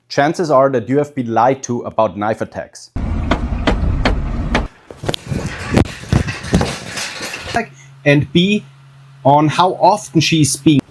Chances are that you have been lied to about knife attacks. And B, on how often she's being.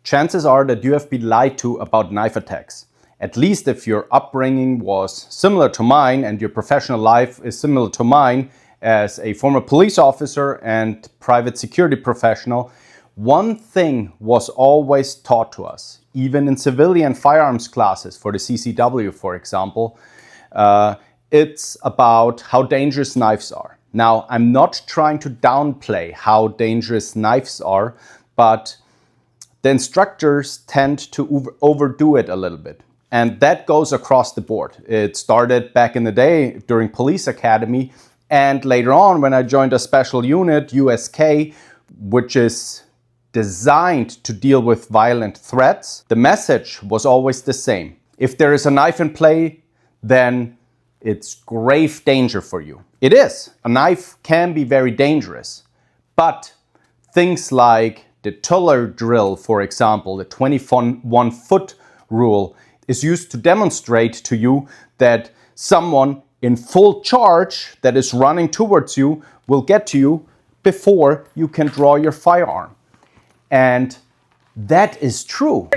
Chances are that you have been lied to about knife attacks. At least if your upbringing was similar to mine and your professional life is similar to mine as a former police officer and private security professional, one thing was always taught to us, even in civilian firearms classes for the CCW, for example. It's about how dangerous knives are. Now, I'm not trying to downplay how dangerous knives are, but the instructors tend to overdo it a little bit. And that goes across the board. It started back in the day during police academy, and later on when I joined a special unit, USK, which is designed to deal with violent threats. The message was always the same. If there is a knife in play, then it's grave danger for you. It is. A knife can be very dangerous, but things like the Tueller Drill, for example, the 21-foot rule, is used to demonstrate to you that someone in full charge that is running towards you will get to you before you can draw your firearm. And that is true.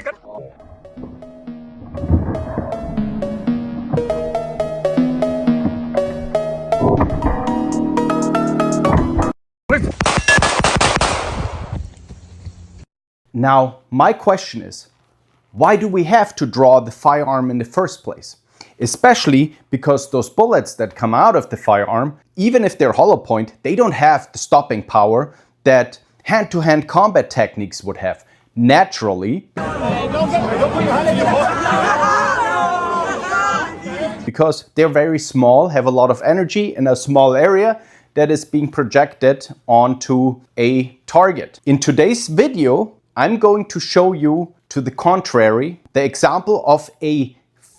Now, my question is, why do we have to draw the firearm in the first place? Especially because those bullets that come out of the firearm, even if they're hollow point, they don't have the stopping power that hand-to-hand combat techniques would have. Naturally, because they're very small, have a lot of energy in a small area that is being projected onto a target. In today's video, I'm going to show you, to the contrary, the example of a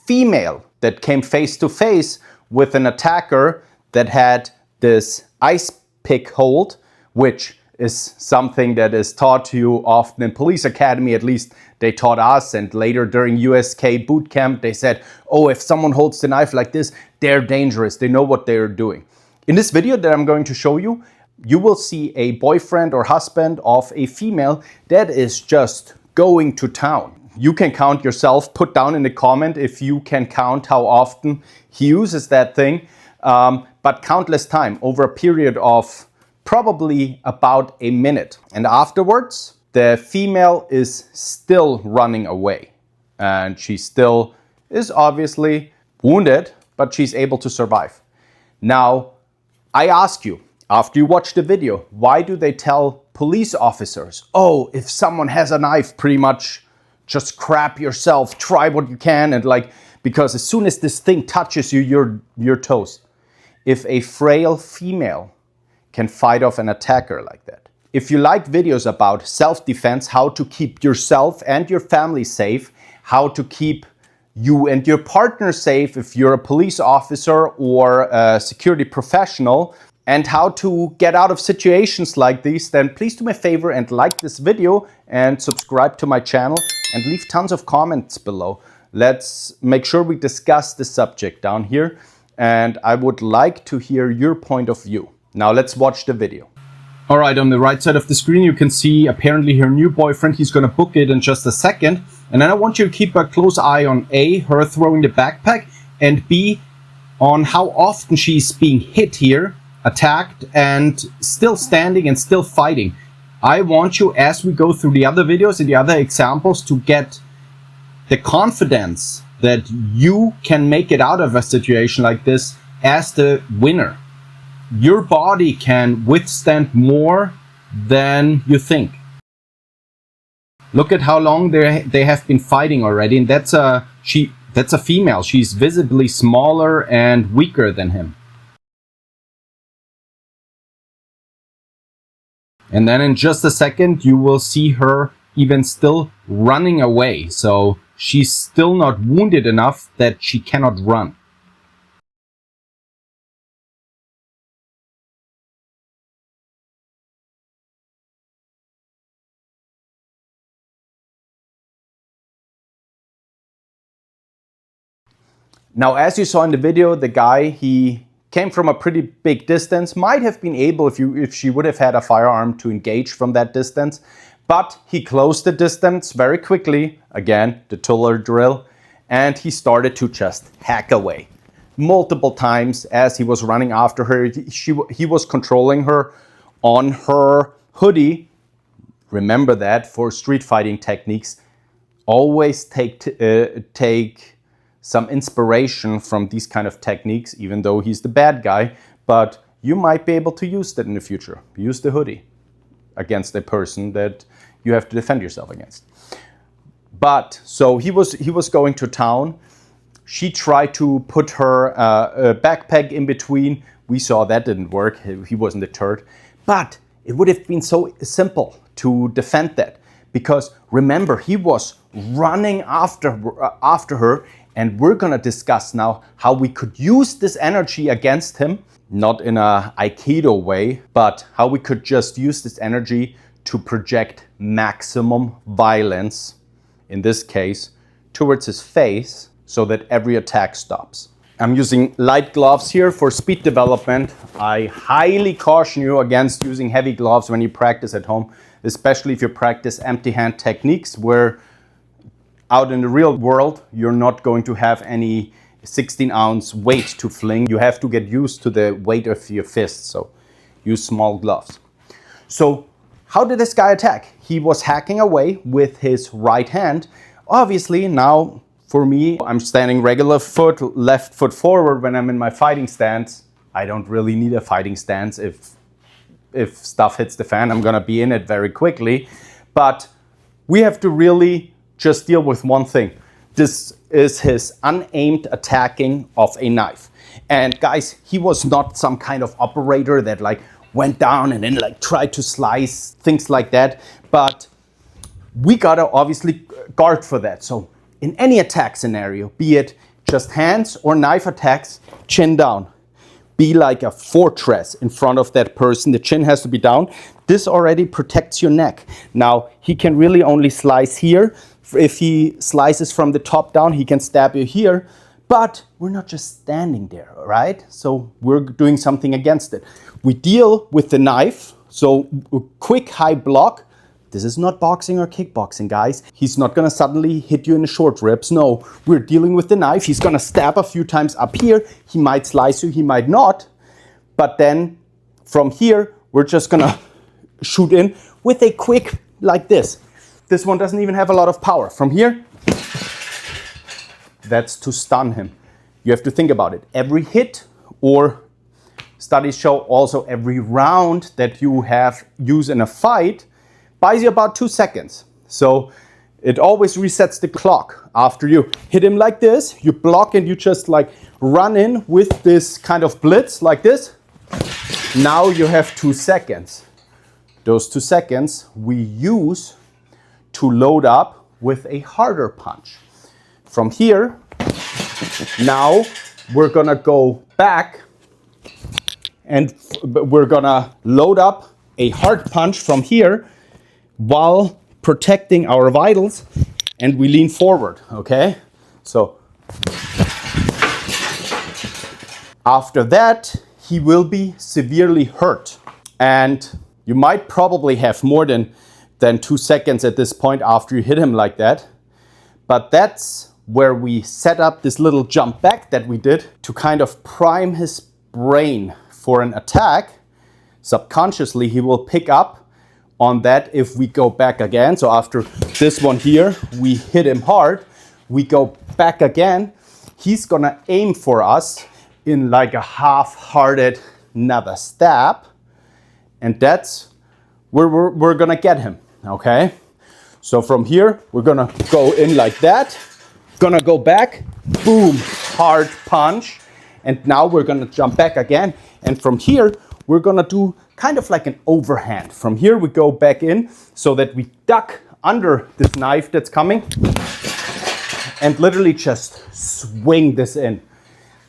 female that came face to face with an attacker that had this ice pick hold, which is something that is taught to you often in police academy. At least they taught us, and later during USK boot camp they said, oh, if someone holds the knife like this, they're dangerous, they know what they're doing. In this video that I'm going to show you, you will see a boyfriend or husband of a female that is just going to town. You can count yourself, put down in the comment if you can count how often he uses that thing, but countless time over a period of probably about a minute. And afterwards, the female is still running away. And she still is obviously wounded, but she's able to survive. Now, I ask you, after you watch the video, why do they tell police officers, oh, if someone has a knife, pretty much just crap yourself, try what you can, and because as soon as this thing touches you, you're toast. If a frail female can fight off an attacker like that. If you like videos about self-defense, how to keep yourself and your family safe, how to keep you and your partner safe if you're a police officer or a security professional, and how to get out of situations like these, then please do me a favor and like this video and subscribe to my channel and leave tons of comments below. Let's make sure we discuss the subject down here, and I would like to hear your point of view. Now let's watch the video. All right, on the right side of the screen you can see apparently her new boyfriend. He's gonna book it in just a second. And then I want you to keep a close eye on A, her throwing the backpack, and B, on how often she's being hit here, attacked, and still standing and still fighting. I want you, as we go through the other videos and the other examples, to get the confidence that you can make it out of a situation like this as the winner. Your body can withstand more than you think. Look at how long they have been fighting already, and that's a female. She's visibly smaller and weaker than him. And then in just a second, you will see her even still running away. So she's still not wounded enough that she cannot run. Now, as you saw in the video, the guy, he came from a pretty big distance, might have been able, if she would have had a firearm, to engage from that distance, but he closed the distance very quickly, again, the Tueller Drill, and he started to just hack away. Multiple times as he was running after her, he was controlling her on her hoodie. Remember that for street fighting techniques, always take some inspiration from these kind of techniques, even though he's the bad guy, but you might be able to use that in the future. Use the hoodie against a person that you have to defend yourself against. But so he was going to town. She tried to put her backpack in between. We saw that didn't work. He wasn't deterred. But it would have been so simple to defend that, because remember, he was running after her, and we're gonna discuss now how we could use this energy against him, not in a Aikido way, but how we could just use this energy to project maximum violence, in this case, towards his face, so that every attack stops. I'm using light gloves here for speed development. I highly caution you against using heavy gloves when you practice at home, especially if you practice empty hand techniques, where out in the real world, you're not going to have any 16-ounce weight to fling. You have to get used to the weight of your fists, so use small gloves. So how did this guy attack? He was hacking away with his right hand. Obviously, now for me, I'm standing regular foot, left foot forward when I'm in my fighting stance. I don't really need a fighting stance. If stuff hits the fan, I'm gonna be in it very quickly. But we have to really just deal with one thing. This is his unaimed attacking of a knife. And guys, he was not some kind of operator that like went down and then like tried to slice, things like that. But we gotta obviously guard for that. So in any attack scenario, be it just hands or knife attacks, chin down. Be like a fortress in front of that person. The chin has to be down. This already protects your neck. Now, he can really only slice here. If he slices from the top down, he can stab you here. But we're not just standing there, right? So we're doing something against it. We deal with the knife. So a quick high block. This is not boxing or kickboxing, guys. He's not gonna suddenly hit you in the short ribs. No, we're dealing with the knife. He's gonna stab a few times up here. He might slice you, he might not. But then from here, we're just gonna shoot in with a quick, like this. This one doesn't even have a lot of power. From here, that's to stun him. You have to think about it. Every hit, or studies show also every round that you use in a fight, buys you about 2 seconds. So it always resets the clock. After you hit him like this, you block and you just like run in with this kind of blitz like this. Now you have 2 seconds. Those 2 seconds we use to load up with a harder punch. From here, now we're gonna go back and we're gonna load up a hard punch from here while protecting our vitals, and we lean forward, okay? So after that, he will be severely hurt, and you might probably have more than 2 seconds at this point after you hit him like that. But that's where we set up this little jump back that we did to kind of prime his brain for an attack. Subconsciously, he will pick up on that if we go back again. So after this one here, we hit him hard, we go back again, he's gonna aim for us in like a half-hearted another stab, and that's where we're gonna get him, okay? So from here, we're gonna go in like that, gonna go back, boom, hard punch, and now we're gonna jump back again, and from here, we're gonna do kind of like an overhand. From here, we go back in so that we duck under this knife that's coming and literally just swing this in.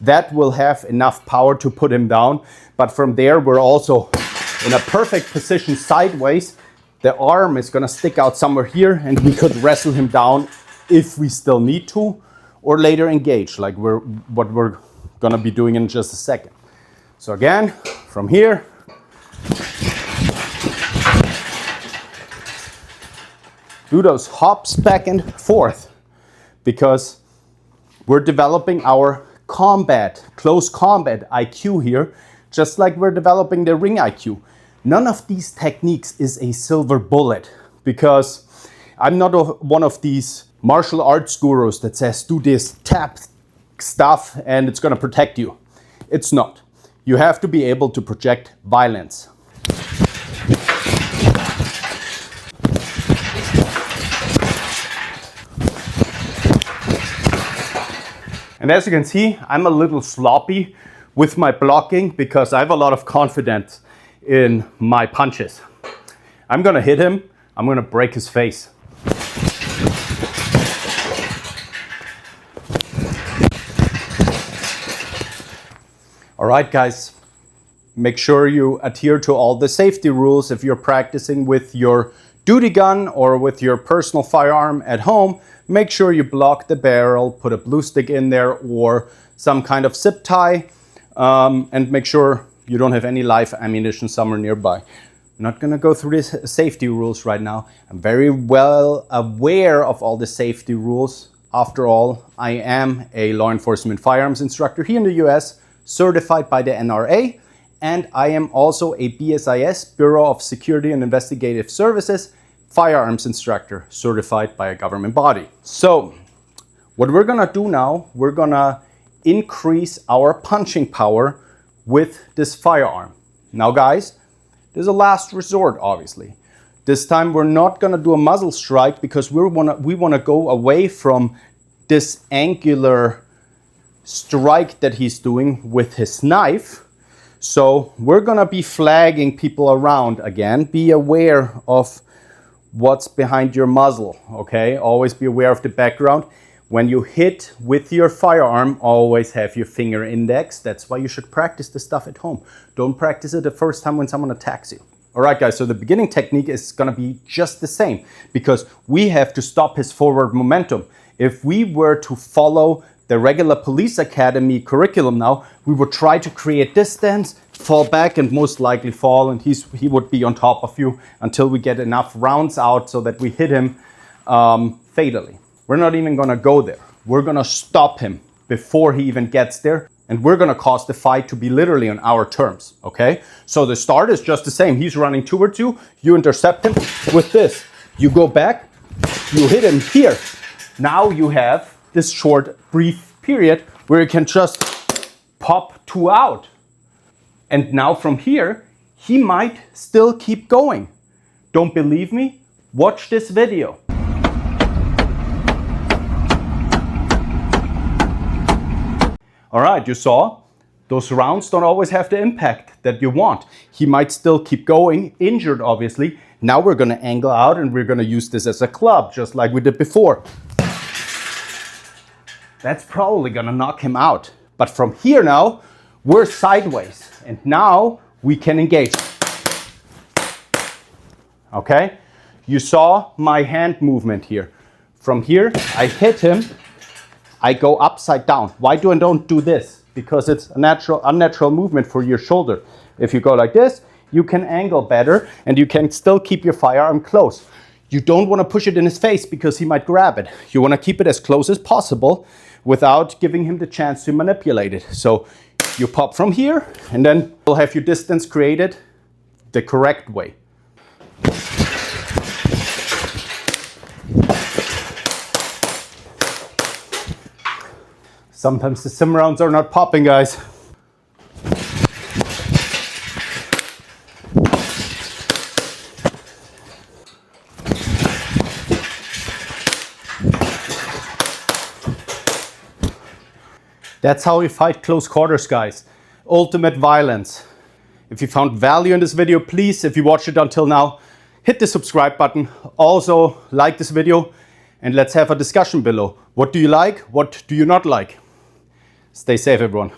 That will have enough power to put him down, but from there, we're also in a perfect position sideways. The arm is gonna stick out somewhere here, and we could wrestle him down if we still need to, or later engage, like what we're gonna be doing in just a second. So again, from here, do those hops back and forth, because we're developing our close combat IQ here, just like we're developing the ring IQ. None of these techniques is a silver bullet, because I'm not one of these martial arts gurus that says do this tap stuff and it's gonna protect you. It's not. You have to be able to project violence. And as you can see, I'm a little sloppy with my blocking because I have a lot of confidence in my punches. I'm gonna hit him, I'm gonna break his face. All right, guys, make sure you adhere to all the safety rules. If you're practicing with your duty gun or with your personal firearm at home, make sure you block the barrel, put a blue stick in there or some kind of zip tie, and make sure you don't have any live ammunition somewhere nearby. I'm not gonna go through these safety rules right now. I'm very well aware of all the safety rules. After all, I am a law enforcement firearms instructor here in the US, certified by the NRA, and I am also a BSIS, Bureau of Security and Investigative Services, firearms instructor, certified by a government body. So, what we're gonna do now, we're gonna increase our punching power with this firearm. Now guys, this is a last resort, obviously. This time we're not gonna do a muzzle strike because we wanna go away from this angular strike that he's doing with his knife. So we're gonna be flagging people around again. Be aware of what's behind your muzzle, okay? Always be aware of the background. When you hit with your firearm, always have your finger index. That's why you should practice this stuff at home. Don't practice it the first time when someone attacks you. All right, guys, so the beginning technique is gonna be just the same because we have to stop his forward momentum. If we were to follow the regular police academy curriculum now, we would try to create distance, fall back and most likely fall, and he would be on top of you until we get enough rounds out so that we hit him fatally. We're not even gonna go there. We're gonna stop him before he even gets there, and we're gonna cause the fight to be literally on our terms, okay? So the start is just the same. He's running towards you, you intercept him with this. You go back, you hit him here. Now you have this short, brief period where you can just pop two out. And now from here, he might still keep going. Don't believe me? Watch this video. All right, you saw those rounds don't always have the impact that you want. He might still keep going, injured obviously. Now we're gonna angle out and we're gonna use this as a club, just like we did before. That's probably gonna knock him out. But from here now, we're sideways. And now we can engage. Okay? You saw my hand movement here. From here, I hit him. I go upside down. Why don't do this? Because it's a unnatural movement for your shoulder. If you go like this, you can angle better and you can still keep your firearm close. You don't want to push it in his face because he might grab it. You want to keep it as close as possible without giving him the chance to manipulate it. So you pop from here and then you'll have your distance created the correct way. Sometimes the sim rounds are not popping, guys. That's how we fight close quarters, guys. Ultimate violence. If you found value in this video, please, if you watched it until now, hit the subscribe button. Also, like this video and let's have a discussion below. What do you like? What do you not like? Stay safe, everyone.